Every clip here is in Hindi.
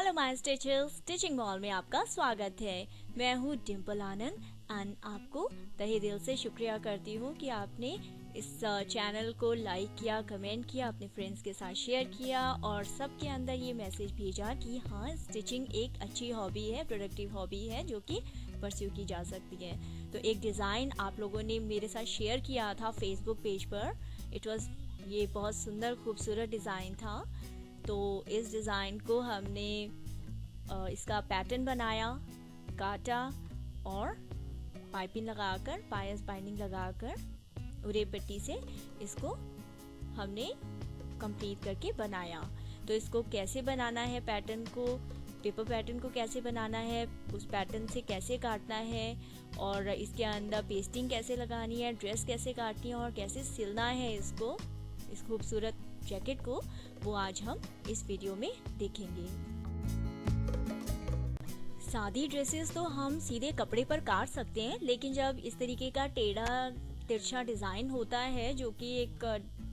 Hello my strictures, stitching mall में आपका स्वागत है। मैं हूँ डिम्पल आनंद एंड आपको तहे दिल से शुक्रिया करती हूँ कि आपने इस चैनल को लाइक किया, कमेंट किया, अपने फ्रेंड्स के साथ शेयर किया और सबके अंदर ये मैसेज भेजा कि हाँ, स्टिचिंग एक अच्छी हॉबी है, प्रोडक्टिव हॉबी है जो कि परस्यू की जा सकती है। तो एक डिज़ाइन आप लोगों ने मेरे साथ शेयर किया था फेसबुक पेज पर। ये बहुत सुंदर खूबसूरत डिज़ाइन था। तो इस डिज़ाइन को हमने इसका पैटर्न बनाया, काटा और पाइपिंग लगाकर, पायस बाइंडिंग लगाकर उरे पट्टी से इसको हमने कंप्लीट करके बनाया। तो इसको कैसे बनाना है, पैटर्न को, पेपर पैटर्न को कैसे बनाना है, उस पैटर्न से कैसे काटना है और इसके अंदर पेस्टिंग कैसे लगानी है, ड्रेस कैसे काटनी है और कैसे सिलना है इसको, इस खूबसूरत जैकेट को, वो आज हम इस वीडियो में देखेंगे। सादी ड्रेसेस तो हम सीधे कपड़े पर काट सकते हैं, लेकिन जब इस तरीके का टेढ़ा तिरछा डिज़ाइन होता है जो कि एक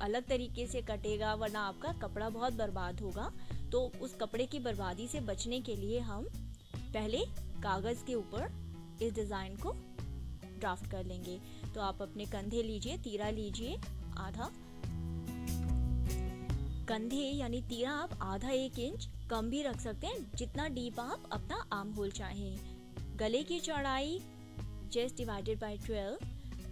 अलग तरीके से कटेगा, वरना आपका कपड़ा बहुत बर्बाद होगा। तो उस कपड़े की बर्बादी से बचने के लिए हम पहले कागज़ के ऊपर इस डिज़ाइन को ड्राफ्ट कर लेंगे। तो आप अपने कंधे लीजिए, तीरा लीजिए आधा, कंधे यानी तीरा आप आधा 1 इंच कम भी रख सकते हैं, जितना डीप आप अपना आर्म होल चाहें। गले की चौड़ाई चेस्ट डिवाइडेड बाय 12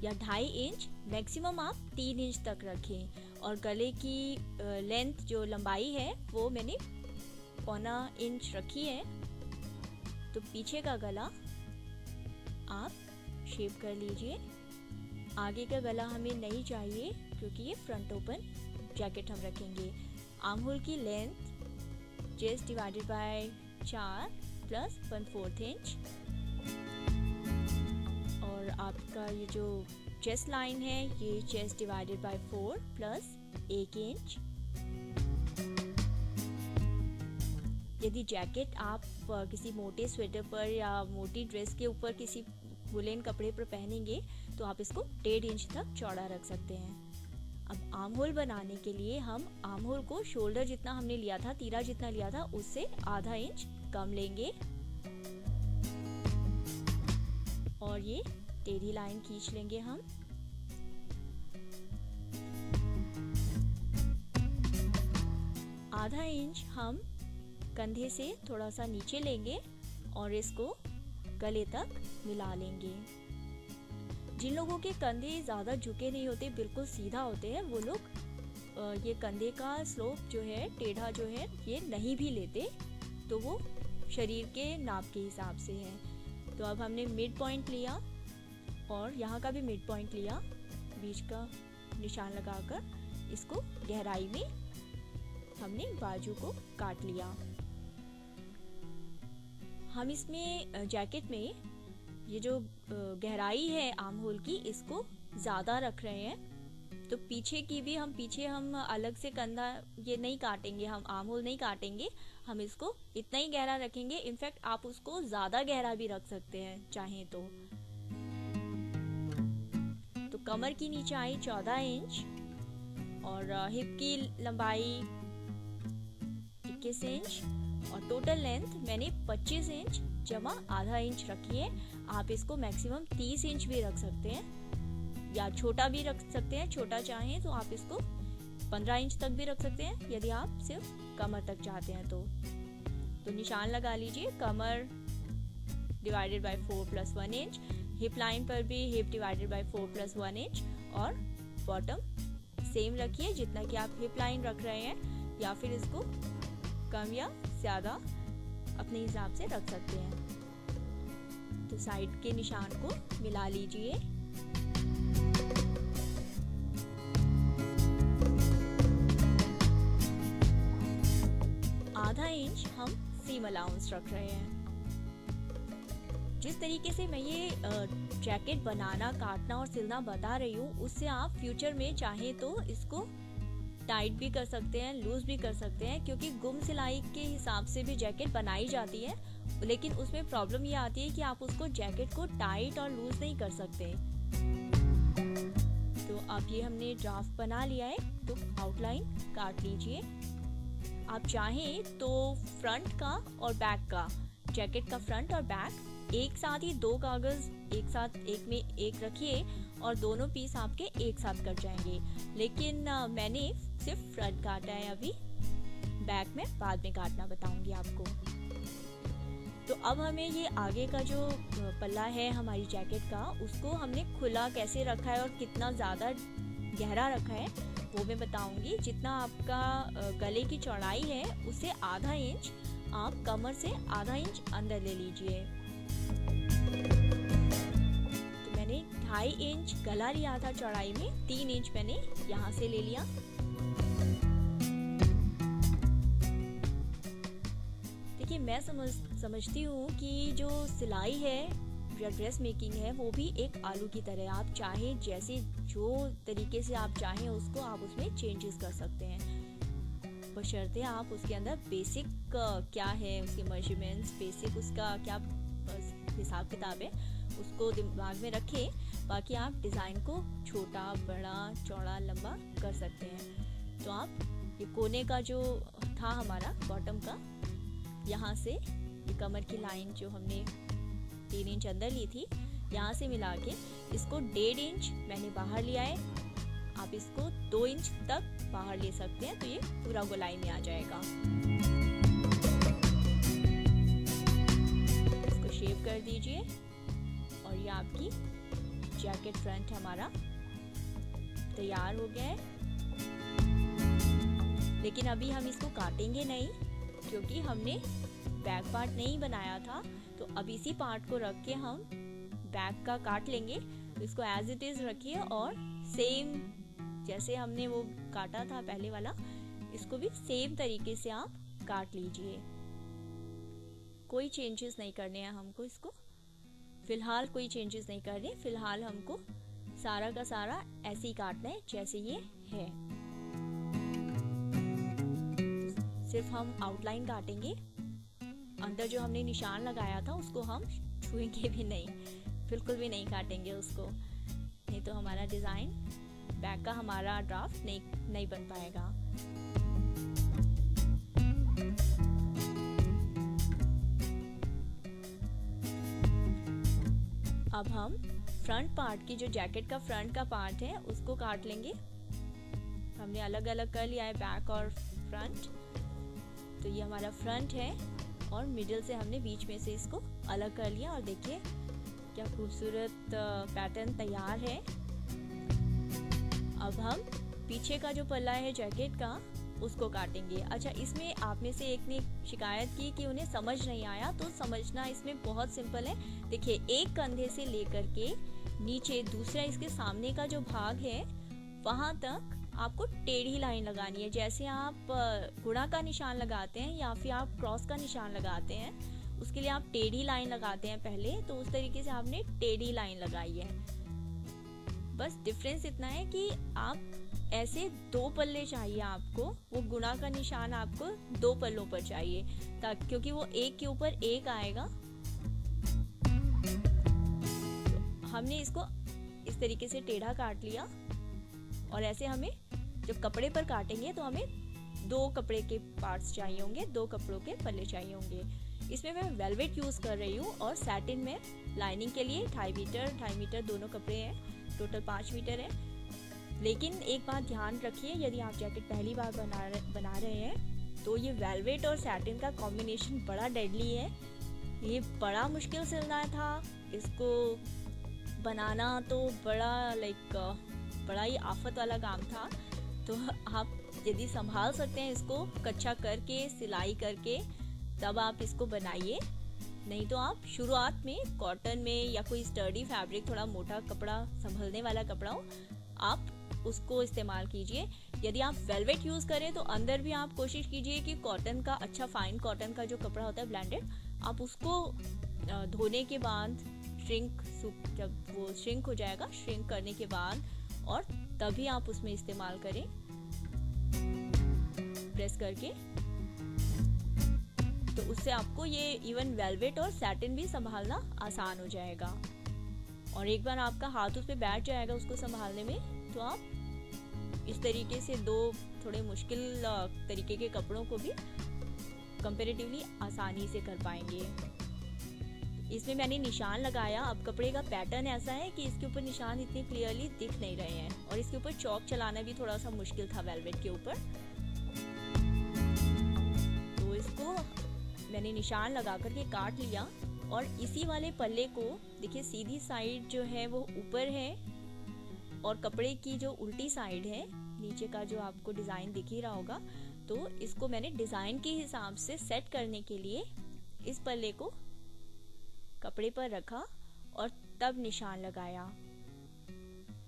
या 2.5 इंच, मैक्सिमम आप 3 इंच तक रखें। और गले की लेंथ जो लंबाई है वो मैंने 1.25 इंच रखी है। तो पीछे का गला आप शेप कर लीजिए। आगे का गला हमें नहीं चाहिए क्योंकि ये फ्रंट ओपन जैकेट हम रखेंगे। आर्म होल की length chest divided by 4 plus 1/4 inch और आपका ये जो चेस्ट लाइन है ये chest divided by 4 plus 1 inch. यदि जैकेट आप किसी मोटे स्वेटर पर या मोटी ड्रेस के ऊपर किसी वुलन कपड़े पर पहनेंगे तो आप इसको 1.5 इंच तक चौड़ा रख सकते हैं। अब आर्म होल बनाने के लिए हम आर्म होल को शोल्डर जितना हमने लिया था, तीरा जितना लिया था, उससे आधा इंच कम लेंगे और ये टेढ़ी लाइन खींच लेंगे हम। आधा इंच हम कंधे से थोड़ा सा नीचे लेंगे और इसको गले तक मिला लेंगे। जिन लोगों के कंधे ज़्यादा झुके नहीं होते, बिल्कुल सीधा होते हैं, वो लोग ये कंधे का स्लोप जो है, टेढ़ा जो है, ये नहीं भी लेते, तो वो शरीर के नाप के हिसाब से है। तो अब हमने मिड पॉइंट लिया और यहाँ का भी मिड पॉइंट लिया, बीच का निशान लगाकर इसको गहराई में हमने बाजू को काट लिया। हम इसमें जैकेट में ये जो गहराई है आर्म होल की, इसको ज़्यादा रख रहे हैं। तो पीछे की भी हम अलग से कंधा ये नहीं काटेंगे, हम आर्म होल नहीं काटेंगे, हम इसको इतना ही गहरा रखेंगे। इनफैक्ट आप उसको ज़्यादा गहरा भी रख सकते हैं चाहें तो। कमर की नीचाई 14 इंच और हिप की लंबाई 21 इंच और टोटल लेंथ मैंने 25 इंच जमा आधा इंच रखी है। आप इसको मैक्सिमम 30 इंच भी रख सकते हैं या छोटा भी रख सकते हैं। छोटा चाहें तो आप इसको 15 इंच तक भी रख सकते हैं यदि आप सिर्फ कमर तक चाहते हैं तो निशान लगा लीजिए। कमर divided by 4 plus 1 inch, hip line पर भी hip divided by 4 plus 1 inch और बॉटम सेम रखिए जितना कि आप हिप लाइन रख रहे हैं, या फिर इसको कम या ज़्यादा अपने हिसाब से रख सकते हैं। तो साइड के निशान को मिला लीजिए। आधा इंच हम सीम अलाउंस रख रहे हैं। जिस तरीके से मैं ये जैकेट बनाना, काटना और सिलना बता रही हूँ, उससे आप फ्यूचर में चाहें तो इसको टाइट भी कर सकते हैं, लूज भी कर सकते हैं, क्योंकि गुम सिलाई के हिसाब से भी जैकेट बनाई जाती है, लेकिन उसमें प्रॉब्लम ये आती है कि आप उसको जैकेट को टाइट और लूज नहीं कर सकते। तो अब ये हमने ड्राफ्ट बना लिया है, तो आउटलाइन काट लीजिए। आप चाहें तो फ्रंट का और बैक का, जैकेट का फ्रंट और बैक एक साथ ही 2 कागज एक साथ एक में एक रखिए और दोनों पीस आपके एक साथ कट जाएंगे। लेकिन मैंने सिर्फ फ्रंट काटा है, अभी बैक में बाद में काटना बताऊंगी आपको। तो अब हमें ये आगे का जो पल्ला है हमारी जैकेट का, उसको हमने खुला कैसे रखा है और कितना ज़्यादा गहरा रखा है वो मैं बताऊंगी। जितना आपका गले की चौड़ाई है उससे आधा इंच आप कमर से आधा इंच अंदर ले लीजिए। तो मैंने 2.5 इंच गला लिया था चौड़ाई में, 3 इंच मैंने यहाँ से ले लिया। देखिए मैं समझती हूँ कि जो सिलाई है या ड्रेस मेकिंग है वो भी एक आलू की तरह, आप चाहे जैसे जो तरीके से आप चाहें उसको आप उसमें चेंजेस कर सकते हैं, बशर्ते आप उसके अंदर बेसिक क्या है उसके मेजरमेंट्स, बेसिक उसका क्या हिसाब किताब है उसको दिमाग में रखें। बाकी आप डिज़ाइन को छोटा बड़ा चौड़ा लंबा कर सकते हैं। तो आप ये कोने का जो था हमारा बॉटम का, यहाँ से ये कमर की लाइन जो हमने 3 इंच अंदर ली थी, यहाँ से मिला के इसको 1.5 इंच मैंने बाहर लिया है। आप इसको 2 इंच तक बाहर ले सकते हैं, तो ये पूरा गोलाई में आ जाएगा। इसको शेप कर दीजिए और ये आपकी जैकेट फ्रंट हमारा तैयार हो गया है। लेकिन अभी हम इसको काटेंगे नहीं क्योंकि हमने बैक पार्ट नहीं बनाया था, तो अब इसी पार्ट को रख के हम बैक का काट लेंगे। तो इसको एज इट इज रखिए और सेम जैसे हमने वो काटा था पहले वाला, इसको भी सेम तरीके से आप काट लीजिए। कोई चेंजेस नहीं करने हैं हमको, इसको फिलहाल कोई चेंजेस नहीं करने, फिलहाल हमको सारा का सारा ऐसे ही काटना है जैसे ये है। सिर्फ हम आउटलाइन काटेंगे, अंदर जो हमने निशान लगाया था उसको हम छुएंगे भी नहीं, बिल्कुल भी नहीं काटेंगे उसको, नहीं तो हमारा डिज़ाइन बैक का हमारा ड्राफ्ट नहीं बन पाएगा। अब हम फ्रंट पार्ट की जो जैकेट का फ्रंट का पार्ट है उसको काट लेंगे। हमने अलग अलग कर लिया है बैक और फ्रंट, तो ये हमारा फ्रंट है और मिडिल से हमने बीच में से इसको अलग कर लिया। और देखिए क्या खूबसूरत पैटर्न तैयार है। अब हम पीछे का जो पल्ला है जैकेट का उसको काटेंगे। अच्छा, इसमें आप में से एक ने शिकायत की कि उन्हें समझ नहीं आया, तो समझना इसमें बहुत सिंपल है। देखिए एक कंधे से लेकर के नीचे दूसरा इसके सामने का जो भाग है वहां तक आपको टेढ़ी लाइन लगानी है। जैसे आप गुणा का निशान लगाते हैं या फिर आप क्रॉस का निशान लगाते हैं, उसके लिए आप टेढ़ी लाइन लगाते हैं पहले, तो उस तरीके से आपने टेढ़ी लाइन लगाई है। बस डिफरेंस इतना है कि आप ऐसे 2 पल्ले चाहिए आपको, वो गुणा का निशान आपको 2 पल्लों पर चाहिए, ताकि क्योंकि वो एक के ऊपर एक आएगा। तो हमने इसको इस तरीके से टेढ़ा काट लिया और ऐसे हमें जब कपड़े पर काटेंगे तो हमें 2 कपड़े के पार्ट्स चाहिए होंगे, 2 कपड़ों के पल्ले चाहिए होंगे। इसमें मैं वेलवेट यूज़ कर रही हूँ और सैटिन में लाइनिंग के लिए 2.5 मीटर दोनों कपड़े हैं, टोटल 5 मीटर है। लेकिन एक बात ध्यान रखिए, यदि आप जैकेट पहली बार बना रहे हैं तो ये वेलवेट और सैटिन का कॉम्बिनेशन बड़ा डेडली है। ये बड़ा मुश्किल सिलना था, इसको बनाना तो बड़ा ही आफत वाला काम था। तो आप यदि संभाल सकते हैं इसको कच्चा करके सिलाई करके, तब आप इसको बनाइए। नहीं तो आप शुरुआत में कॉटन में या कोई स्टर्डी फैब्रिक, थोड़ा मोटा कपड़ा संभलने वाला कपड़ा हो, आप उसको इस्तेमाल कीजिए। यदि आप वेलवेट यूज़ करें तो अंदर भी आप कोशिश कीजिए कि कॉटन का, अच्छा फाइन कॉटन का जो कपड़ा होता है ब्लेंडेड, आप उसको धोने के बाद जब वो श्रिंक हो जाएगा, श्रिंक करने के बाद और तभी आप उसमें इस्तेमाल करें प्रेस करके। तो उससे आपको ये इवन वेलवेट और सैटिन भी संभालना आसान हो जाएगा। और एक बार आपका हाथ उस पे बैठ जाएगा उसको संभालने में, तो आप इस तरीके से 2 थोड़े मुश्किल तरीके के कपड़ों को भी कंपैरेटिवली आसानी से कर पाएंगे। इसमें मैंने निशान लगाया। अब कपड़े का पैटर्न ऐसा है कि इसके ऊपर निशान इतने क्लियरली दिख नहीं रहे हैं और इसके ऊपर चौक चलाना भी थोड़ा सा मुश्किल था वेलवेट के ऊपर। तो इसको मैंने निशान लगा करके काट लिया और इसी वाले पल्ले को देखिए सीधी साइड जो है वो ऊपर है और कपड़े की जो उल्टी साइड है नीचे का जो आपको डिज़ाइन दिख ही रहा होगा, तो इसको मैंने डिज़ाइन के हिसाब से सेट करने के लिए इस पल्ले को कपड़े पर रखा और तब निशान लगाया।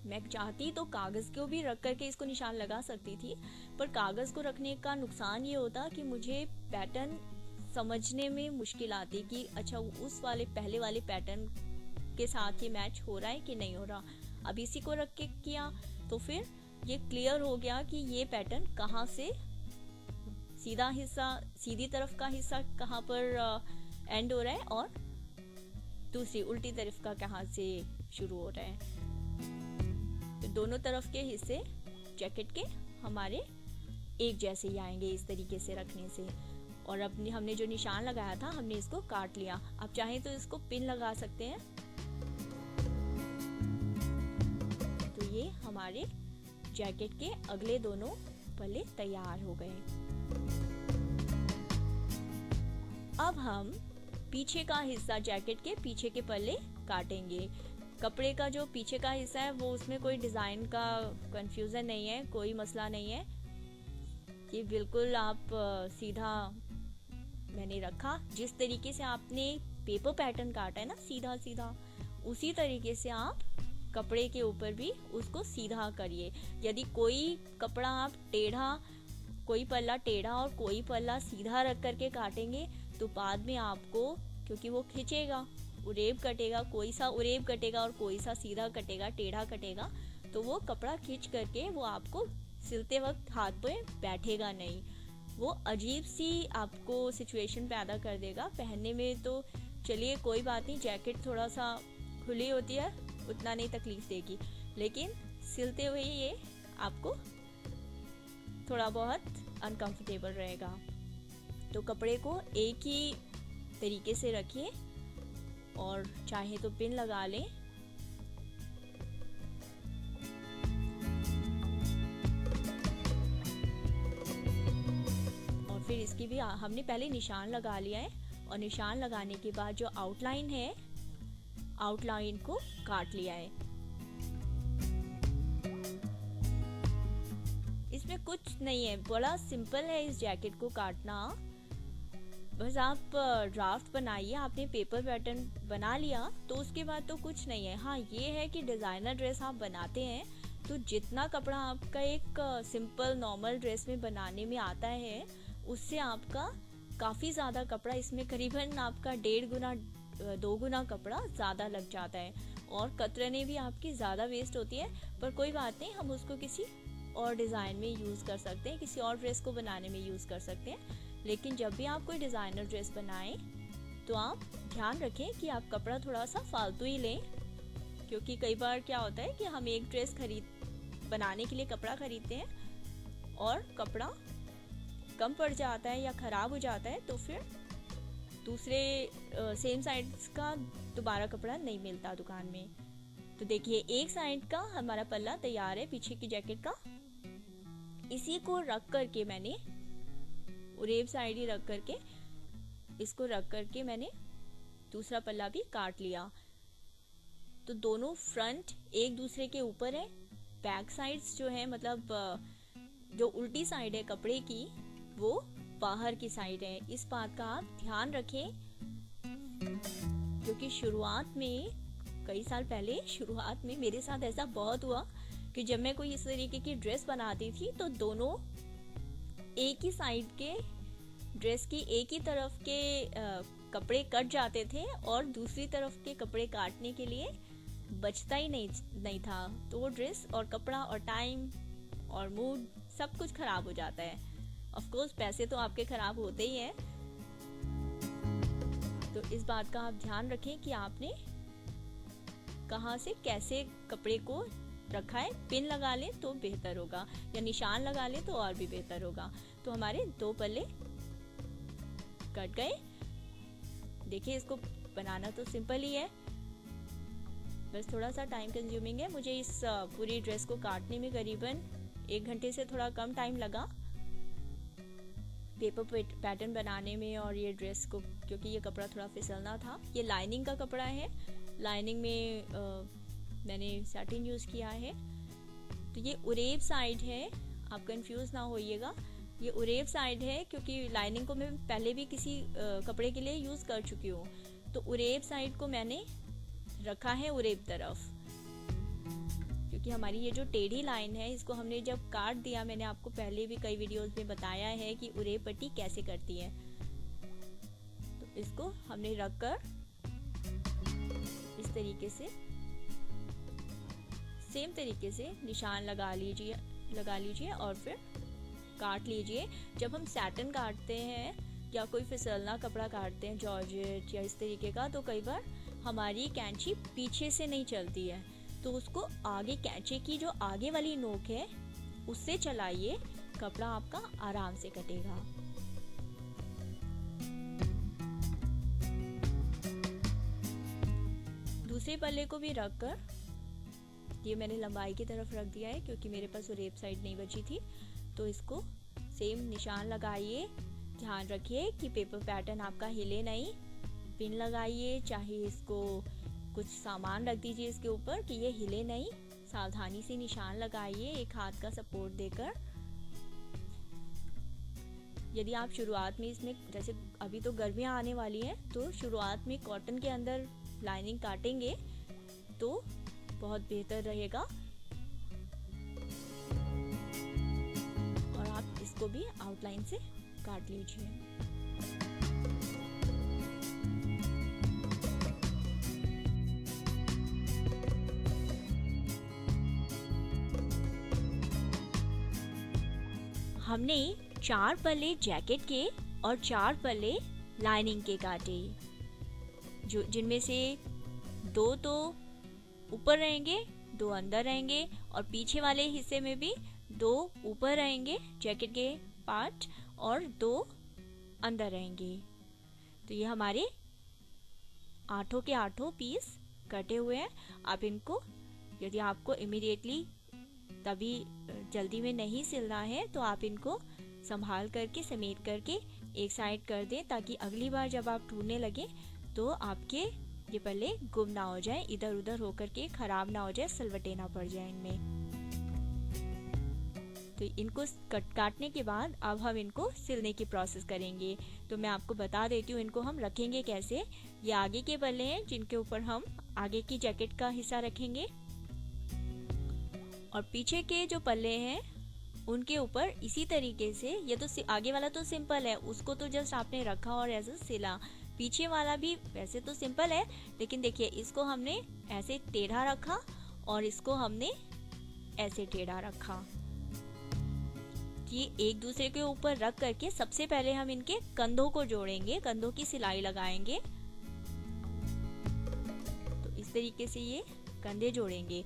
मैं चाहती तो कागज़ को भी रख करके इसको निशान लगा सकती थी, पर कागज़ को रखने का नुकसान ये होता कि मुझे पैटर्न समझने में मुश्किल आती कि अच्छा उस वाले पहले वाले पैटर्न के साथ ये मैच हो रहा है कि नहीं हो रहा। अब इसी को रख के किया तो फिर ये क्लियर हो गया कि ये पैटर्न कहाँ से सीधा हिस्सा, सीधी तरफ का हिस्सा कहाँ पर एंड हो रहा है और दूसरी उल्टी तरफ का कहाँ से शुरू हो रहा है। तो दोनों तरफ के हिस्से जैकेट के हमारे एक जैसे ही आएंगे इस तरीके से रखने से। और अब हमने जो निशान लगाया था हमने इसको काट लिया। आप चाहें तो इसको पिन लगा सकते हैं। तो ये हमारे जैकेट के अगले दोनों पल्ले तैयार हो गए। अब हम पीछे का हिस्सा, जैकेट के पीछे के पल्ले काटेंगे। कपड़े का जो पीछे का हिस्सा है वो उसमें कोई डिज़ाइन का कंफ्यूजन नहीं है, कोई मसला नहीं है। ये बिल्कुल आप सीधा मैंने रखा। जिस तरीके से आपने पेपर पैटर्न काटा है ना सीधा सीधा, उसी तरीके से आप कपड़े के ऊपर भी उसको सीधा करिए। यदि कोई कपड़ा आप टेढ़ा, कोई पल्ला टेढ़ा और कोई पल्ला सीधा रख करके काटेंगे तो बाद में आपको, क्योंकि वो खिंचेगा, उरेब कटेगा, कोई सा उरेब कटेगा और कोई सा सीधा कटेगा, टेढ़ा कटेगा, तो वो कपड़ा खींच करके वो आपको सिलते वक्त हाथ पे बैठेगा नहीं। वो अजीब सी आपको सिचुएशन पैदा कर देगा पहनने में। तो चलिए कोई बात नहीं, जैकेट थोड़ा सा खुली होती है, उतना नहीं तकलीफ देगी, लेकिन सिलते हुए ये आपको थोड़ा बहुत अनकंफर्टेबल रहेगा। तो कपड़े को एक ही तरीके से रखिए और चाहे तो पिन लगा लें। और फिर इसकी भी हमने पहले निशान लगा लिया है और निशान लगाने के बाद जो आउटलाइन है, आउटलाइन को काट लिया है। इसमें कुछ नहीं है, बड़ा सिंपल है इस जैकेट को काटना। बस आप ड्राफ्ट बनाइए, आपने पेपर पैटर्न बना लिया तो उसके बाद तो कुछ नहीं है। हाँ ये है कि डिज़ाइनर ड्रेस आप बनाते हैं तो जितना कपड़ा आपका एक सिंपल नॉर्मल ड्रेस में बनाने में आता है उससे आपका काफ़ी ज़्यादा कपड़ा, इसमें करीबन आपका 1.5 गुना 2 गुना कपड़ा ज़्यादा लग जाता है और कतरने भी आपकी ज़्यादा वेस्ट होती है। पर कोई बात नहीं, हम उसको किसी और डिज़ाइन में यूज़ कर सकते हैं, किसी और ड्रेस को बनाने में यूज़ कर सकते हैं। लेकिन जब भी आप कोई डिज़ाइनर ड्रेस बनाएं तो आप ध्यान रखें कि आप कपड़ा थोड़ा सा फालतू ही लें, क्योंकि कई बार क्या होता है कि हम एक ड्रेस बनाने के लिए कपड़ा खरीदते हैं और कपड़ा कम पड़ जाता है या ख़राब हो जाता है, तो फिर दूसरे सेम साइज का दोबारा कपड़ा नहीं मिलता दुकान में। तो देखिए एक साइड का हमारा पल्ला तैयार है पीछे की जैकेट का। इसी को रख करके मैंने उरेब साइड ही रख करके, इसको रख करके मैंने दूसरा पल्ला भी काट लिया। तो दोनों फ्रंट एक दूसरे के ऊपर है, बैक साइड्स जो है मतलब जो उल्टी साइड है कपड़े की वो बाहर की साइड है। इस बात का आप ध्यान रखें, क्योंकि शुरुआत में कई साल पहले शुरुआत में मेरे साथ ऐसा बहुत हुआ कि जब मैं कोई इस तरीके की ड्रेस बनाती थी तो दोनों एक ही साइड के ड्रेस की एक ही तरफ के कपड़े कट जाते थे और दूसरी तरफ के कपड़े काटने के लिए बचता ही नहीं था। तो वो ड्रेस और कपड़ा और टाइम और मूड सब कुछ खराब हो जाता है। ऑफ कोर्स पैसे तो आपके खराब होते ही हैं। तो इस बात का आप ध्यान रखें कि आपने कहाँ से कैसे कपड़े को रखा है, पिन लगा लें तो बेहतर होगा, या निशान लगा लें तो और भी बेहतर होगा। तो हमारे 2 पल्ले कट गए। देखिए इसको बनाना तो सिंपल ही है, बस थोड़ा सा टाइम कंज्यूमिंग है। मुझे इस पूरी ड्रेस को काटने में करीबन 1 घंटे से थोड़ा कम टाइम लगा पेपर पैटर्न बनाने में और ये ड्रेस को, क्योंकि ये कपड़ा थोड़ा फिसलना था। ये लाइनिंग का कपड़ा है, लाइनिंग में मैंने सैटिन यूज़ किया है। तो ये उरेब साइड है, आप कंफ्यूज ना होइएगा, ये उरेब साइड है क्योंकि लाइनिंग को मैं पहले भी किसी कपड़े के लिए यूज़ कर चुकी हूँ। तो उरेब साइड को मैंने रखा है उरेब तरफ, क्योंकि हमारी ये जो टेढ़ी लाइन है इसको हमने जब काट दिया, मैंने आपको पहले भी कई वीडियोस में बताया है कि उरेब पट्टी कैसे करती है। तो इसको हमने रखकर इस तरीके से सेम तरीके से निशान लगा लीजिए और फिर काट लीजिए। जब हम सैटिन काटते हैं या कोई फिसलना कपड़ा काटते हैं, जॉर्जेट या इस तरीके का, तो कई बार हमारी कैंची पीछे से नहीं चलती है, तो उसको आगे, कैंची की जो आगे वाली नोक है उससे चलाइए, कपड़ा आपका आराम से कटेगा। दूसरे पल्ले को भी रखकर, ये मैंने लंबाई की तरफ रख दिया है क्योंकि मेरे पास उरेब साइड नहीं बची थी। तो इसको सेम निशान लगाइए, ध्यान रखिए कि पेपर पैटर्न आपका हिले नहीं। पिन लगाइए, चाहे इसको कुछ सामान रख दीजिए इसके ऊपर कि ये हिले नहीं, सावधानी से निशान लगाइए एक हाथ का सपोर्ट देकर। यदि आप शुरुआत में इसमें, जैसे अभी तो गर्मियाँ आने वाली हैं, तो शुरुआत में कॉटन के अंदर लाइनिंग काटेंगे तो बहुत बेहतर रहेगा। और आप इसको भी आउटलाइन से काट लीजिए। हमने 4 पल्ले जैकेट के और 4 पल्ले लाइनिंग के काटे, जो जिनमें से 2 तो ऊपर रहेंगे, 2 अंदर रहेंगे, और पीछे वाले हिस्से में भी 2 ऊपर रहेंगे जैकेट के पार्ट और 2 अंदर रहेंगे। तो ये हमारे 8 के 8 पीस कटे हुए हैं। आप इनको, यदि आपको इमीडिएटली तभी जल्दी में नहीं सिलना है, तो आप इनको संभाल करके, समेट करके एक साइड कर दें, ताकि अगली बार जब आप ढूंढने लगे तो आपके ये पल्ले गुम ना हो जाए, इधर उधर होकर के खराब ना हो जाए, सलवटे ना पड़ जाए इनमें। तो इनको काटने के बाद अब हम इनको सिलने की प्रोसेस करेंगे। तो मैं आपको बता देती हूँ इनको हम रखेंगे कैसे। ये आगे के पल्ले हैं जिनके ऊपर हम आगे की जैकेट का हिस्सा रखेंगे, और पीछे के जो पल्ले हैं उनके ऊपर इसी तरीके से, ये तो आगे वाला तो सिंपल है, उसको तो जस्ट आपने रखा और ऐसे सिला। पीछे वाला भी वैसे तो सिंपल है, लेकिन देखिए इसको हमने ऐसे टेढ़ा रखा और इसको हमने ऐसे टेढ़ा रखा। ये एक दूसरे के ऊपर रख करके सबसे पहले हम इनके कंधों को जोड़ेंगे, कंधों की सिलाई लगाएंगे। तो इस तरीके से ये कंधे जोड़ेंगे।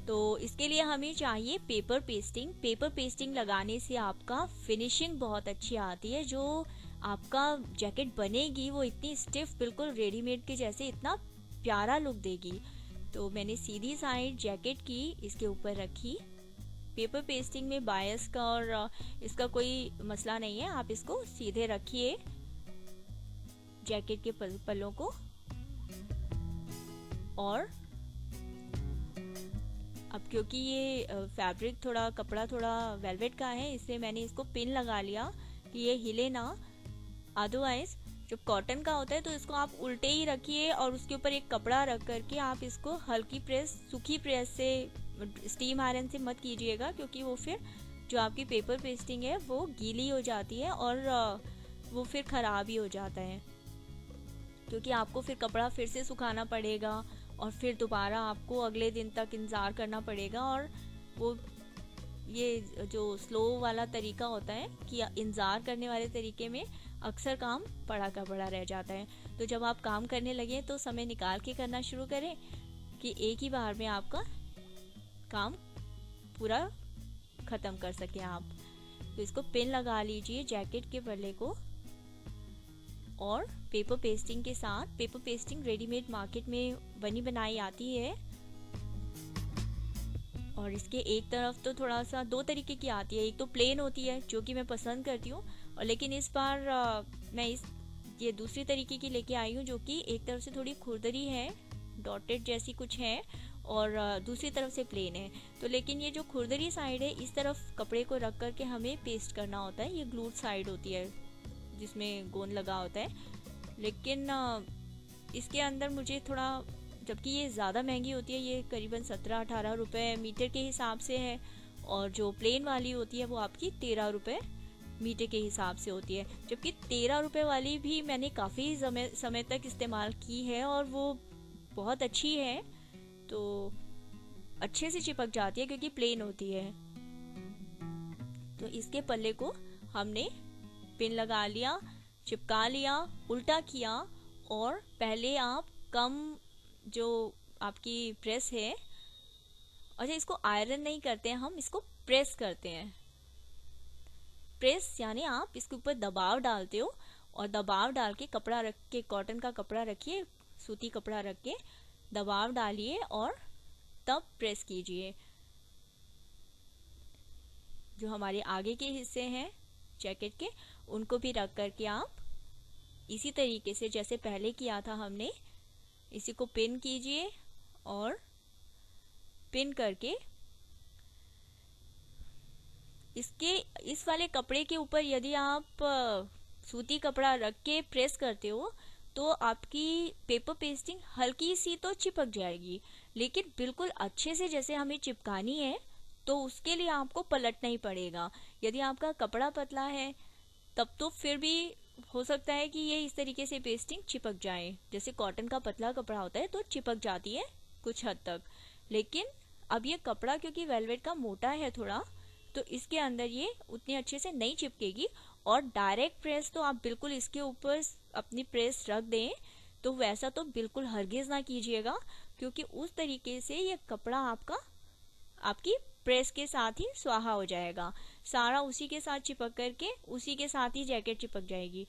तो इसके लिए हमें चाहिए पेपर पेस्टिंग। पेपर पेस्टिंग लगाने से आपका फिनिशिंग बहुत अच्छी आती है, जो आपका जैकेट बनेगी वो इतनी स्टिफ, बिल्कुल रेडीमेड के जैसे इतना प्यारा लुक देगी। तो मैंने सीधी साइड जैकेट की इसके ऊपर रखी। पेपर पेस्टिंग में बायस का और इसका कोई मसला नहीं है, आप इसको सीधे रखिए जैकेट के पल्लों को। और अब क्योंकि ये फैब्रिक थोड़ा, कपड़ा थोड़ा वेलवेट का है, इसलिए मैंने इसको पिन लगा लिया कि ये हिले ना। अदरवाइज जब कॉटन का होता है तो इसको आप उल्टे ही रखिए और उसके ऊपर एक कपड़ा रख करके आप इसको हल्की प्रेस, सूखी प्रेस से, स्टीम आयरन से मत कीजिएगा, क्योंकि वो फिर जो आपकी पेपर पेस्टिंग है वो गीली हो जाती है और वो फिर ख़राब ही हो जाता है, क्योंकि आपको फिर कपड़ा फिर से सुखाना पड़ेगा और फिर दोबारा आपको अगले दिन तक इंतज़ार करना पड़ेगा। और वो ये जो स्लो वाला तरीका होता है कि इंतज़ार करने वाले तरीके में अक्सर काम पड़ा का पड़ा रह जाता है। तो जब आप काम करने लगे तो समय निकाल के करना शुरू करें कि एक ही बार में आपका काम पूरा ख़त्म कर सकें आप। तो इसको पिन लगा लीजिए जैकेट के पल्ले को, और पेपर पेस्टिंग के साथ, पेपर पेस्टिंग रेडीमेड मार्केट में बनी बनाई आती है, और इसके एक तरफ तो थोड़ा सा दो तरीके की आती है, एक तो प्लेन होती है जो कि मैं पसंद करती हूँ, और लेकिन इस बार मैं ये दूसरी तरीके की लेके आई हूँ जो कि एक तरफ से थोड़ी खुरदरी है, डॉटेड जैसी कुछ है, और दूसरी तरफ से प्लेन है। तो लेकिन ये जो खुरदरी साइड है इस तरफ कपड़े को रख करके हमें पेस्ट करना होता है, ये ग्लूड साइड होती है जिसमें गोंद लगा होता है। लेकिन इसके अंदर मुझे थोड़ा, जबकि ये ज़्यादा महंगी होती है, ये करीबन 17-18 रुपये मीटर के हिसाब से है, और जो प्लेन वाली होती है वो आपकी 13 रुपये मीटर के हिसाब से होती है। जबकि 13 रुपये वाली भी मैंने काफ़ी समय तक इस्तेमाल की है और वो बहुत अच्छी है, तो अच्छे से चिपक जाती है क्योंकि प्लेन होती है। तो इसके पल्ले को हमने पिन लगा लिया, चिपका लिया, उल्टा किया, और पहले आप कम जो आपकी प्रेस है, अच्छा इसको आयरन नहीं करते हैं, हम इसको प्रेस करते हैं। प्रेस यानी आप इसके ऊपर दबाव डालते हो, और दबाव डाल के कपड़ा रख के, कॉटन का कपड़ा रखिए, सूती कपड़ा रख के दबाव डालिए और तब प्रेस कीजिए। जो हमारे आगे के हिस्से हैं जैकेट के, उनको भी रख करके आप इसी तरीके से जैसे पहले किया था हमने, इसी को पिन कीजिए, और पिन करके इस वाले कपड़े के ऊपर यदि आप सूती कपड़ा रख के प्रेस करते हो तो आपकी पेपर पेस्टिंग हल्की सी तो चिपक जाएगी, लेकिन बिल्कुल अच्छे से जैसे हमें चिपकानी है तो उसके लिए आपको पलटना ही पड़ेगा। यदि आपका कपड़ा पतला है तब तो फिर भी हो सकता है कि ये इस तरीके से पेस्टिंग चिपक जाए, जैसे कॉटन का पतला कपड़ा होता है तो चिपक जाती है कुछ हद तक। लेकिन अब ये कपड़ा क्योंकि वेलवेट का मोटा है थोड़ा, तो इसके अंदर ये उतनी अच्छे से नहीं चिपकेगी। और डायरेक्ट प्रेस तो आप बिल्कुल इसके ऊपर अपनी प्रेस रख दें, तो वैसा तो बिल्कुल हरगिज ना कीजिएगा, क्योंकि उस तरीके से ये कपड़ा आपकी प्रेस के साथ ही स्वाहा हो जाएगा, सारा उसी के साथ चिपक करके उसी के साथ ही जैकेट चिपक जाएगी।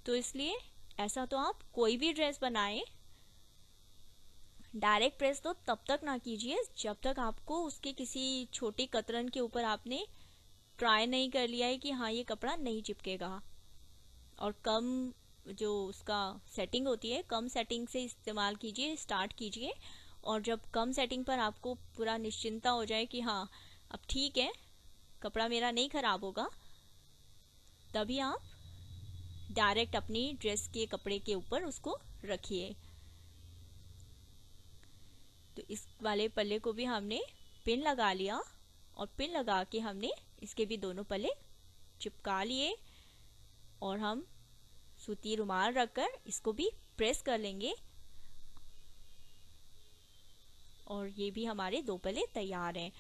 तो इसलिए ऐसा तो आप कोई भी ड्रेस बनाए, डायरेक्ट प्रेस तो तब तक ना कीजिए जब तक आपको उसके किसी छोटी कतरन के ऊपर आपने ट्राई नहीं कर लिया है कि हाँ ये कपड़ा नहीं चिपकेगा। और कम जो उसका सेटिंग होती है, कम सेटिंग से इस्तेमाल कीजिए, स्टार्ट कीजिए, और जब कम सेटिंग पर आपको पूरा निश्चिंता हो जाए कि हाँ अब ठीक है कपड़ा मेरा नहीं खराब होगा, तभी आप डायरेक्ट अपनी ड्रेस के कपड़े के ऊपर उसको रखिए। तो इस वाले पल्ले को भी हमने पिन लगा लिया, और पिन लगा के हमने इसके भी दोनों पल्ले चिपका लिए, और हम सूती रुमाल रखकर इसको भी प्रेस कर लेंगे, और ये भी हमारे दो पल्ले तैयार हैं।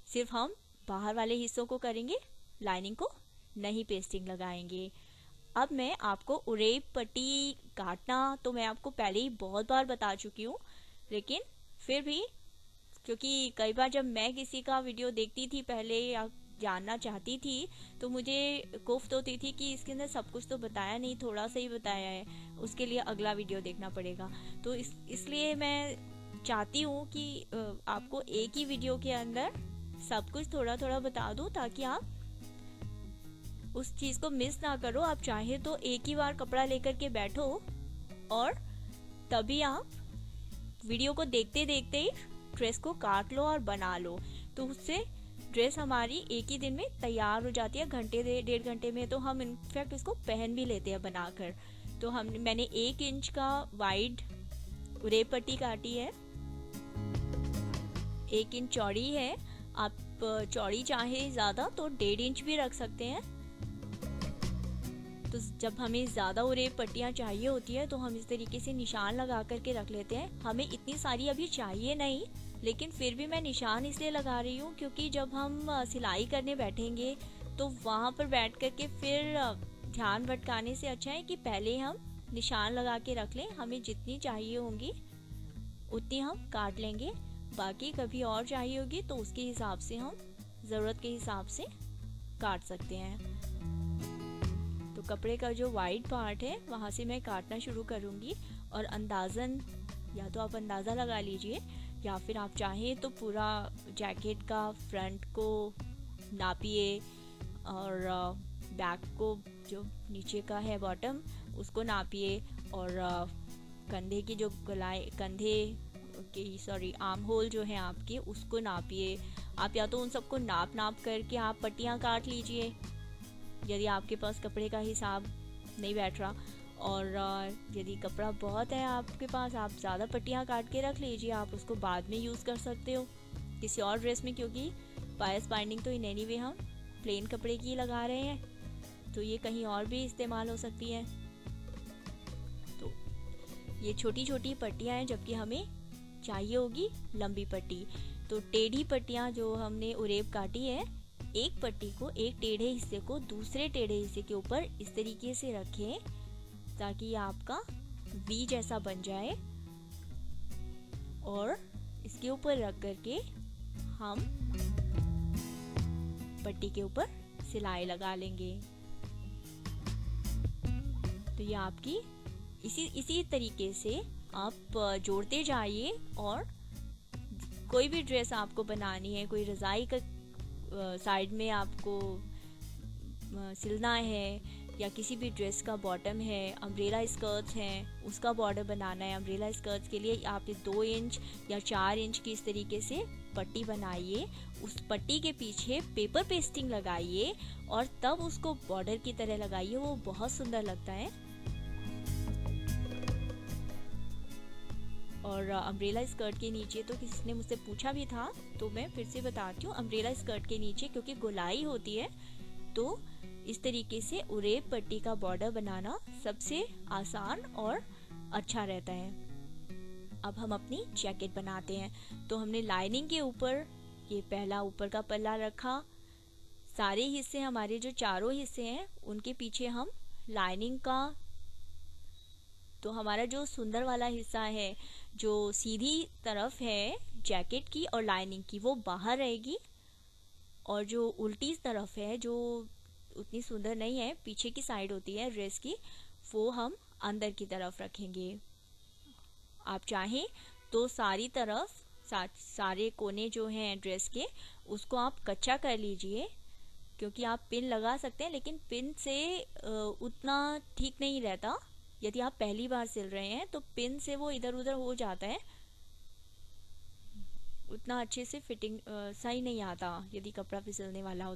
सिर्फ हम बाहर वाले हिस्सों को करेंगे, लाइनिंग को नहीं पेस्टिंग लगाएंगे। अब मैं आपको उरेब पट्टी काटना तो मैं आपको पहले ही बहुत बार बता चुकी हूँ, लेकिन फिर भी क्योंकि कई बार जब मैं किसी का वीडियो देखती थी पहले या जानना चाहती थी तो मुझे कोफ्त होती थी कि इसके अंदर सब कुछ तो बताया नहीं, थोड़ा सा ही बताया है, उसके लिए अगला वीडियो देखना पड़ेगा। तो इसलिए मैं चाहती हूँ कि आपको एक ही वीडियो के अंदर सब कुछ थोड़ा थोड़ा बता दूँ, ताकि आप उस चीज़ को मिस ना करो। आप चाहे तो एक ही बार कपड़ा लेकर के बैठो और तभी आप वीडियो को देखते देखते ही ड्रेस को काट लो और बना लो, तो उससे ड्रेस हमारी एक ही दिन में तैयार हो जाती है, घंटे 1.5 घंटे में तो हम इनफैक्ट इसको पहन भी लेते हैं बनाकर। तो मैंने 1 इंच का वाइड उरेब पट्टी काटी है, 1 इंच चौड़ी है। आप चौड़ी चाहे ज़्यादा तो 1.5 इंच भी रख सकते हैं। तो जब हमें ज़्यादा उरेब पट्टियाँ चाहिए होती है तो हम इस तरीके से निशान लगा करके रख लेते हैं। हमें इतनी सारी अभी चाहिए नहीं, लेकिन फिर भी मैं निशान इसलिए लगा रही हूँ क्योंकि जब हम सिलाई करने बैठेंगे तो वहाँ पर बैठ करके फिर ध्यान भटकाने से अच्छा है कि पहले हम निशान लगा के रख लें। हमें जितनी चाहिए होंगी उतनी हम काट लेंगे बाकी कभी और चाहिए होगी तो उसके हिसाब से हम ज़रूरत के हिसाब से काट सकते हैं। तो कपड़े का जो वाइड पार्ट है वहाँ से मैं काटना शुरू करूँगी और अंदाज़न, या तो आप अंदाज़ा लगा लीजिए या फिर आप चाहें तो पूरा जैकेट का फ्रंट को नापिए और बैक को जो नीचे का है बॉटम उसको नापिए और कंधे की जो आर्म होल जो है आपके उसको नापिए। आप या तो उन सबको नाप करके आप पट्टियाँ काट लीजिए यदि आपके पास कपड़े का हिसाब नहीं बैठ रहा, और यदि कपड़ा बहुत है आपके पास, आप ज़्यादा पट्टियाँ काट के रख लीजिए, आप उसको बाद में यूज़ कर सकते हो किसी और ड्रेस में, क्योंकि बायस बाइंडिंग तो इन एनी वे हम प्लेन कपड़े की लगा रहे हैं, तो ये कहीं और भी इस्तेमाल हो सकती है। तो ये छोटी छोटी पट्टियाँ हैं, जबकि हमें चाहिए होगी लंबी पट्टी। तो टेढ़ी पट्टियाँ जो हमने उरेब काटी है, एक पट्टी को, एक टेढ़े हिस्से को दूसरे टेढ़े हिस्से के ऊपर इस तरीके से रखें ताकि ये आपका वी जैसा बन जाए, और इसके ऊपर रख करके हम पट्टी के ऊपर सिलाई लगा लेंगे। तो ये आपकी इसी तरीके से आप जोड़ते जाइए, और कोई भी ड्रेस आपको बनानी है, कोई रज़ाई का साइड में आपको सिलना है, या किसी भी ड्रेस का बॉटम है, अम्ब्रेला स्कर्ट्स हैं उसका बॉर्डर बनाना है, अम्ब्रेला स्कर्ट्स के लिए आप 2 इंच या 4 इंच की इस तरीके से पट्टी बनाइए, उस पट्टी के पीछे पेपर पेस्टिंग लगाइए और तब उसको बॉर्डर की तरह लगाइए, वो बहुत सुंदर लगता है। और अम्ब्रेला स्कर्ट के नीचे तो किसी ने मुझसे पूछा भी था, तो मैं फिर से बताती हूँ, अम्ब्रेला स्कर्ट के नीचे क्योंकि गोलाई होती है तो इस तरीके से उरेब पट्टी का बॉर्डर बनाना सबसे आसान और अच्छा रहता है। अब हम अपनी जैकेट बनाते हैं। तो हमने लाइनिंग के ऊपर ये पहला ऊपर का पल्ला रखा, सारे हिस्से हमारे जो चारों हिस्से हैं उनके पीछे हम लाइनिंग का, तो हमारा जो सुंदर वाला हिस्सा है जो सीधी तरफ है जैकेट की और लाइनिंग की वो बाहर रहेगी, और जो उल्टी तरफ है जो उतनी सुंदर नहीं है, पीछे की साइड होती है ड्रेस की, वो हम अंदर की तरफ रखेंगे। आप चाहें तो सारी तरफ सारे कोने जो हैं ड्रेस के उसको आप कच्चा कर लीजिए, क्योंकि आप पिन लगा सकते हैं, लेकिन पिन से उतना ठीक नहीं रहता। यदि आप पहली बार सिल रहे हैं तो पिन से वो इधर उधर हो जाता है, उतना अच्छे से फिटिंग सही नहीं आता यदि कपड़ा फिसलने वाला हो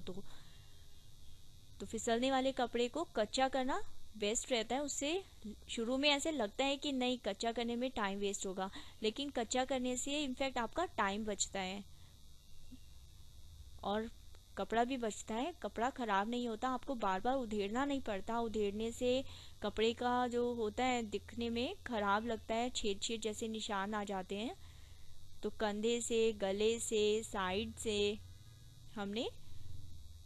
तो फिसलने वाले कपड़े को कच्चा करना बेस्ट रहता है। उससे शुरू में ऐसे लगता है कि नहीं कच्चा करने में टाइम वेस्ट होगा, लेकिन कच्चा करने से इनफैक्ट आपका टाइम बचता है और कपड़ा भी बचता है, कपड़ा खराब नहीं होता, आपको बार बार उधेड़ना नहीं पड़ता। उधेड़ने से कपड़े का जो होता है दिखने में खराब लगता है, छेद छेद जैसे निशान आ जाते हैं। तो कंधे से, गले से, साइड से हमने,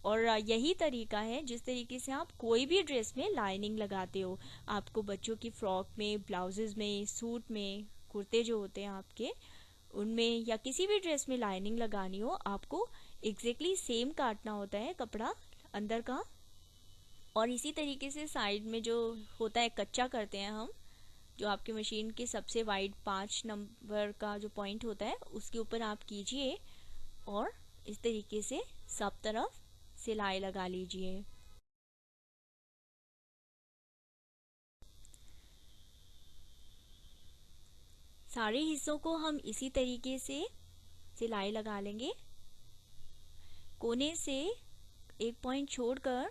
और यही तरीका है जिस तरीके से आप कोई भी ड्रेस में लाइनिंग लगाते हो। आपको बच्चों की फ्रॉक में, ब्लाउजेज में, सूट में, कुर्ते जो होते हैं आपके उनमें, या किसी भी ड्रेस में लाइनिंग लगानी हो, आपको एग्जैक्टली सेम काटना होता है कपड़ा अंदर का। और इसी तरीके से साइड में जो होता है कच्चा करते हैं हम, जो आपकी मशीन के सबसे वाइड 5 नंबर का जो पॉइंट होता है उसके ऊपर आप कीजिए और इस तरीके से सब तरफ सिलाई लगा लीजिए। सारे हिस्सों को हम इसी तरीके से सिलाई लगा लेंगे। कोने से एक पॉइंट छोड़कर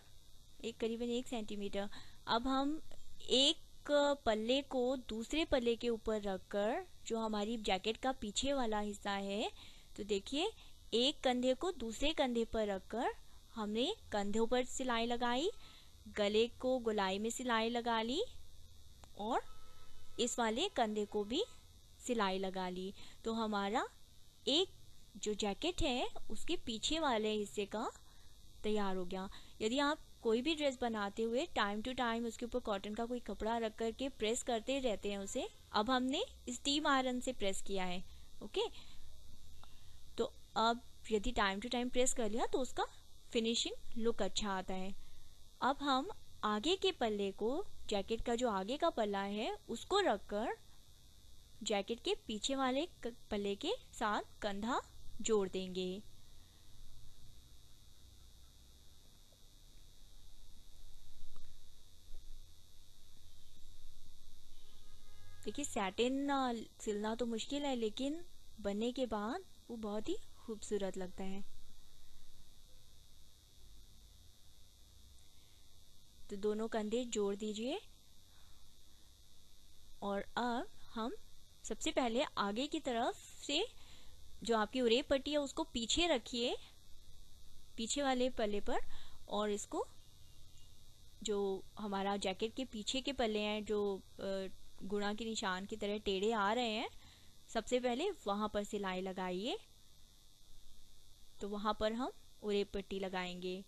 करीबन 1 सेंटीमीटर, अब हम एक पल्ले को दूसरे पल्ले के ऊपर रखकर, जो हमारी जैकेट का पीछे वाला हिस्सा है, तो देखिए एक कंधे को दूसरे कंधे पर रखकर हमने कंधों पर सिलाई लगाई, गले को गोलाई में सिलाई लगा ली और इस वाले कंधे को भी सिलाई लगा ली। तो हमारा एक जो जैकेट है उसके पीछे वाले हिस्से का तैयार हो गया। यदि आप कोई भी ड्रेस बनाते हुए टाइम टू टाइम उसके ऊपर कॉटन का कोई कपड़ा रख करके प्रेस करते रहते हैं उसे, अब हमने स्टीम आयरन से प्रेस किया है, ओके। अब यदि टाइम टू टाइम प्रेस कर लिया तो उसका फिनिशिंग लुक अच्छा आता है। अब हम आगे के पल्ले को, जैकेट का जो आगे का पल्ला है उसको रखकर जैकेट के पीछे वाले पल्ले के साथ कंधा जोड़ देंगे। देखिए सैटिन सिलना तो मुश्किल है, लेकिन बनने के बाद वो बहुत ही खूबसूरत लगता है। तो दोनों कंधे जोड़ दीजिए और अब हम सबसे पहले आगे की तरफ से जो आपकी उरेप पट्टी है उसको पीछे रखिए, पीछे वाले पल्ले पर, और इसको जो हमारा जैकेट के पीछे के पल्ले हैं जो गुणा के निशान की तरह टेढ़े आ रहे हैं, सबसे पहले वहां पर सिलाई लगाइए। तो वहां पर हम उरेप पट्टी लगाएंगे।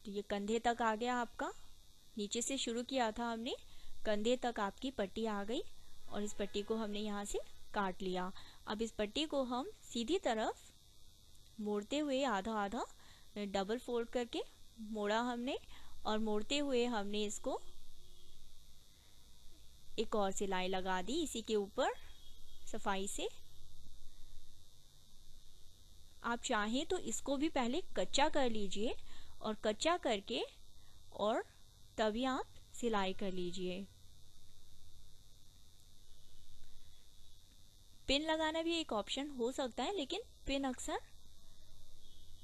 तो ये कंधे तक आ गया आपका, नीचे से शुरू किया था हमने, कंधे तक आपकी पट्टी आ गई और इस पट्टी को हमने यहाँ से काट लिया। अब इस पट्टी को हम सीधी तरफ मोड़ते हुए आधा आधा डबल फोल्ड करके मोड़ा हमने, और मोड़ते हुए हमने इसको एक और सिलाई लगा दी इसी के ऊपर सफाई से। आप चाहें तो इसको भी पहले कच्चा कर लीजिए, और कच्चा करके और तभी आप सिलाई कर लीजिए। पिन लगाना भी एक ऑप्शन हो सकता है, लेकिन पिन अक्सर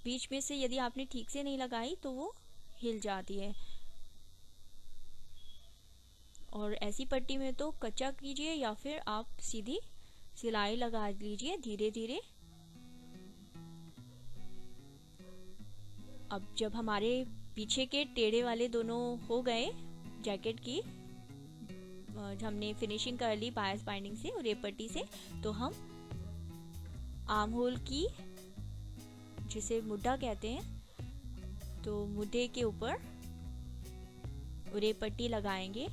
बीच में से यदि आपने ठीक से नहीं लगाई तो वो हिल जाती है, और ऐसी पट्टी में तो कच्चा कीजिए या फिर आप सीधी सिलाई लगा लीजिए धीरे धीरे। अब जब हमारे पीछे के टेढ़े वाले दोनों हो गए जैकेट की, हमने फिनिशिंग कर ली बायस बाइंडिंग से और ये पट्टी से, तो हम आर्म होल की, जिसे मुड्ढा कहते हैं, तो मुड्ढे के ऊपर उरेप पट्टी लगाएंगे।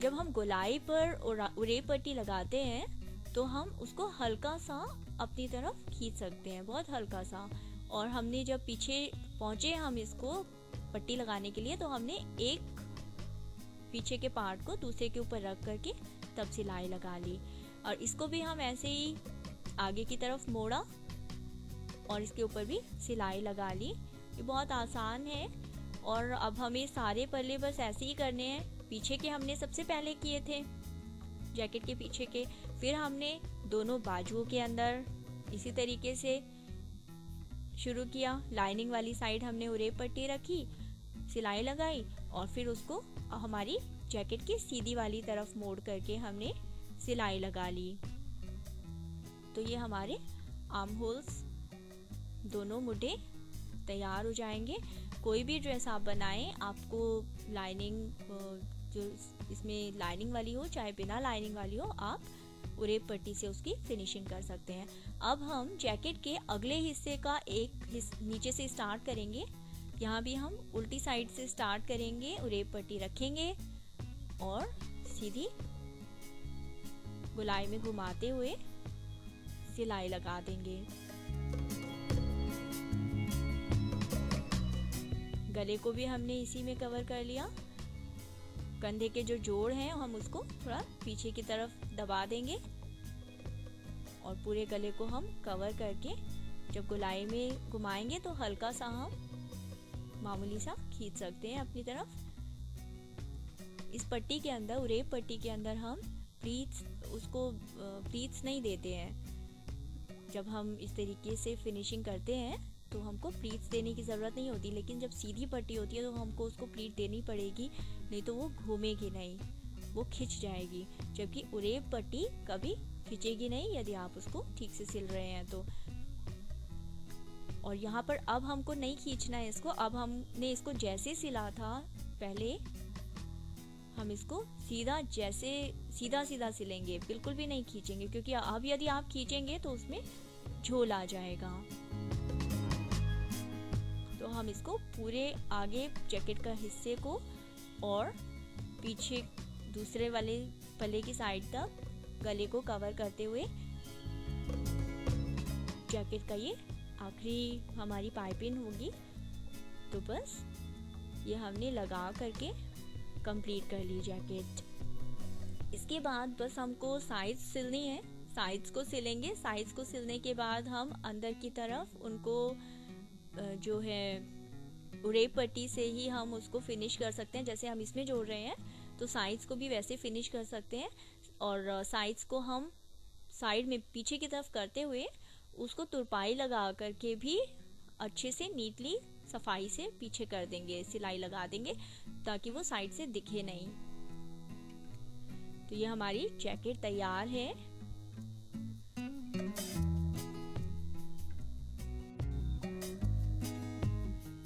जब हम गोलाई पर उरेप पट्टी लगाते हैं तो हम उसको हल्का सा अपनी तरफ खींच सकते हैं, बहुत हल्का सा। और हमने जब पीछे पहुंचे हम इसको पट्टी लगाने के लिए, तो हमने एक पीछे के पार्ट को दूसरे के ऊपर रख करके तब सिलाई लगा ली, और इसको भी हम ऐसे ही आगे की तरफ मोड़ा और इसके ऊपर भी सिलाई लगा ली। ये बहुत आसान है, और अब हमें सारे पल्ले बस ऐसे ही करने हैं। पीछे के हमने सबसे पहले किए थे, जैकेट के पीछे के, फिर हमने दोनों बाजुओं के अंदर इसी तरीके से शुरू किया। लाइनिंग वाली साइड हमने उरेप पट्टी रखी, सिलाई लगाई, और फिर उसको हमारी जैकेट की सीधी वाली तरफ मोड़ करके हमने सिलाई लगा ली। तो ये हमारे आर्म होल्स दोनों मुड्ढे तैयार हो जाएंगे। कोई भी ड्रेस आप बनाएं, आपको लाइनिंग जो इसमें लाइनिंग वाली हो चाहे बिना लाइनिंग वाली हो, आप उरेप पट्टी से उसकी फिनिशिंग कर सकते हैं। अब हम जैकेट के अगले हिस्से का नीचे से स्टार्ट करेंगे। यहाँ भी हम उल्टी साइड से स्टार्ट करेंगे, उरेप पट्टी रखेंगे और सीधी गोलाई में घुमाते हुए सिलाई लगा देंगे। गले को भी हमने इसी में कवर कर लिया। कंधे के जो जोड़ हैं हम उसको थोड़ा पीछे की तरफ दबा देंगे और पूरे गले को हम कवर करके जब गोलाई में घुमाएंगे तो हल्का सा हम मामूली सा खींच सकते हैं अपनी तरफ। इस पट्टी के अंदर, उरेप पट्टी के अंदर हम प्लीट्स नहीं देते हैं। जब हम इस तरीके से फिनिशिंग करते हैं तो हमको प्लीट्स देने की ज़रूरत नहीं होती, लेकिन जब सीधी पट्टी होती है तो हमको उसको प्लीट देनी पड़ेगी, नहीं तो वो घूमेगी नहीं, वो खिंच जाएगी। जबकि उरेप पट्टी कभी खिंचेगी नहीं यदि आप उसको ठीक से सिल रहे हैं तो। और यहाँ पर अब हमको नहीं खींचना है इसको। अब हमने इसको जैसे सिला था पहले, हम इसको सीधा सिलेंगे, बिल्कुल भी नहीं खींचेंगे, क्योंकि अब यदि आप खींचेंगे तो उसमें झोल आ जाएगा। तो हम इसको पूरे आगे जैकेट का हिस्से को और पीछे दूसरे वाले पल्ले की साइड तक गले को कवर करते हुए जैकेट का ये आखिरी हमारी पाइपिंग होगी। तो बस ये हमने लगा करके कंप्लीट कर ली जैकेट। इसके बाद बस हमको साइड सिलनी है, साइड्स को सिलेंगे। साइड्स को सिलने के बाद हम अंदर की तरफ उनको जो है उड़ेप पट्टी से ही हम उसको फिनिश कर सकते हैं। जैसे हम इसमें जोड़ रहे हैं तो साइड्स को भी वैसे फिनिश कर सकते हैं। और साइड्स को हम साइड में पीछे की तरफ करते हुए उसको तुरपाई लगा करके भी अच्छे से नीटली सफाई से पीछे कर देंगे, सिलाई लगा देंगे ताकि वो साइड से दिखे नहीं। तो ये हमारी जैकेट तैयार है।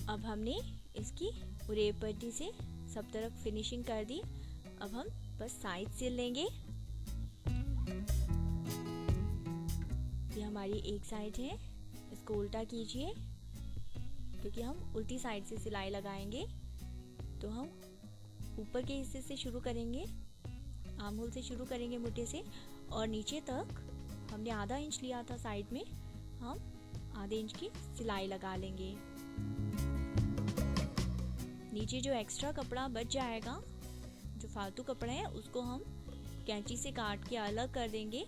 अब हमने इसकी उड़ेप पट्टी से सब तरफ फिनिशिंग कर दी। अब हम बस साइड सिल लेंगे। ये हमारी एक साइड है, इसको उल्टा कीजिए क्योंकि हम उल्टी साइड से सिलाई लगाएंगे। तो हम ऊपर के हिस्से से शुरू करेंगे, आर्म होल से शुरू करेंगे मोटे से, और नीचे तक हमने आधा इंच लिया था साइड में, हम आधे इंच की सिलाई लगा लेंगे। नीचे जो एक्स्ट्रा कपड़ा बच जाएगा, जो फालतू कपड़ा है, उसको हम कैंची से काट के अलग कर देंगे।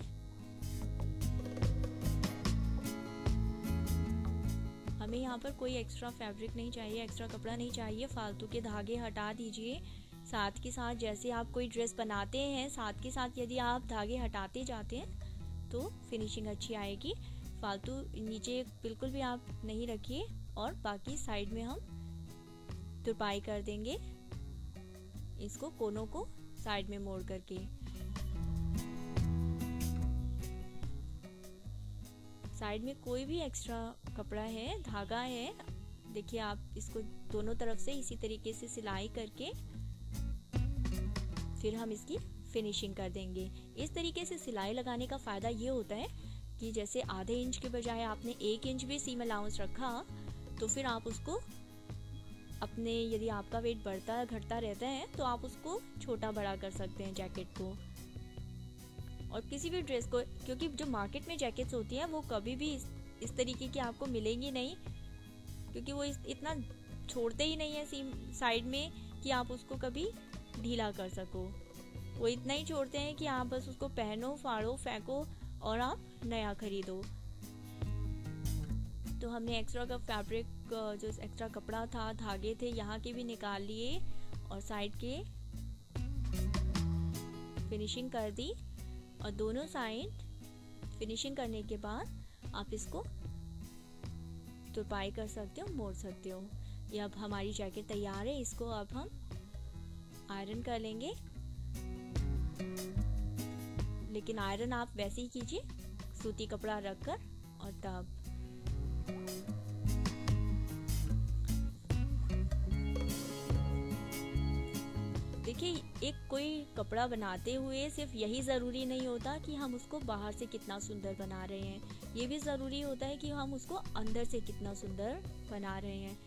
हमें यहाँ पर कोई एक्स्ट्रा फैब्रिक नहीं चाहिए, एक्स्ट्रा कपड़ा नहीं चाहिए, फालतू के धागे हटा दीजिए। साथ के साथ जैसे आप कोई ड्रेस बनाते हैं, साथ के साथ यदि आप धागे हटाते जाते हैं तो फिनिशिंग अच्छी आएगी। फालतू नीचे बिल्कुल भी आप नहीं रखिए। और बाकी साइड में हम तुरपाई कर देंगे, इसको कोनों को साइड में मोड़ करके। साइड में कोई भी एक्स्ट्रा कपड़ा है, धागा है, देखिए आप इसको दोनों तरफ से इसी तरीके से सिलाई करके फिर हम इसकी फिनिशिंग कर देंगे। इस तरीके से सिलाई लगाने का फ़ायदा ये होता है कि जैसे आधे इंच के बजाय आपने 1 इंच भी सीम अलाउंस रखा, तो फिर आप उसको अपने, यदि आपका वेट बढ़ता घटता रहता है तो आप उसको छोटा बड़ा कर सकते हैं जैकेट को। और किसी भी ड्रेस को, क्योंकि जो मार्केट में जैकेट्स होती हैं वो कभी भी इस तरीके की आपको मिलेंगी नहीं, क्योंकि वो इतना छोड़ते ही नहीं है सीम साइड में कि आप उसको कभी ढीला कर सको। वो इतना ही छोड़ते हैं कि आप बस उसको पहनो, फाड़ो, फेंको और आप नया खरीदो। तो हमने एक्स्ट्रा का फैब्रिक, जो एक्स्ट्रा कपड़ा था, धागे थे, यहाँ के भी निकाल लिए और साइड के फिनिशिंग कर दी। और दोनों साइड फिनिशिंग करने के बाद आप इसको तुरपाई कर सकते हो, मोड़ सकते हो। ये अब हमारी जैकेट तैयार है। इसको अब हम आयरन कर लेंगे, लेकिन आयरन आप वैसे ही कीजिए, सूती कपड़ा रखकर। और तब देखिए, एक कोई कपड़ा बनाते हुए सिर्फ यही ज़रूरी नहीं होता कि हम उसको बाहर से कितना सुंदर बना रहे हैं, ये भी ज़रूरी होता है कि हम उसको अंदर से कितना सुंदर बना रहे हैं।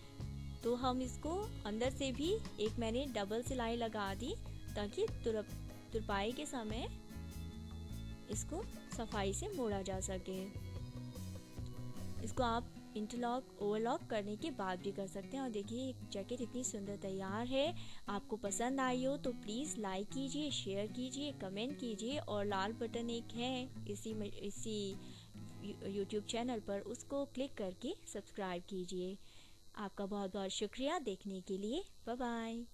तो हम इसको अंदर से भी एक मैंने डबल सिलाई लगा दी ताकि तुरपाई के समय इसको सफाई से मोड़ा जा सके। इसको आप इंटरलॉक, ओवरलॉक करने के बाद भी कर सकते हैं। और देखिए, जैकेट इतनी सुंदर तैयार है। आपको पसंद आई हो तो प्लीज़ लाइक कीजिए, शेयर कीजिए, कमेंट कीजिए, और लाल बटन एक है इसी यूट्यूब चैनल पर, उसको क्लिक करके सब्सक्राइब कीजिए। आपका बहुत बहुत शुक्रिया देखने के लिए। Bye bye.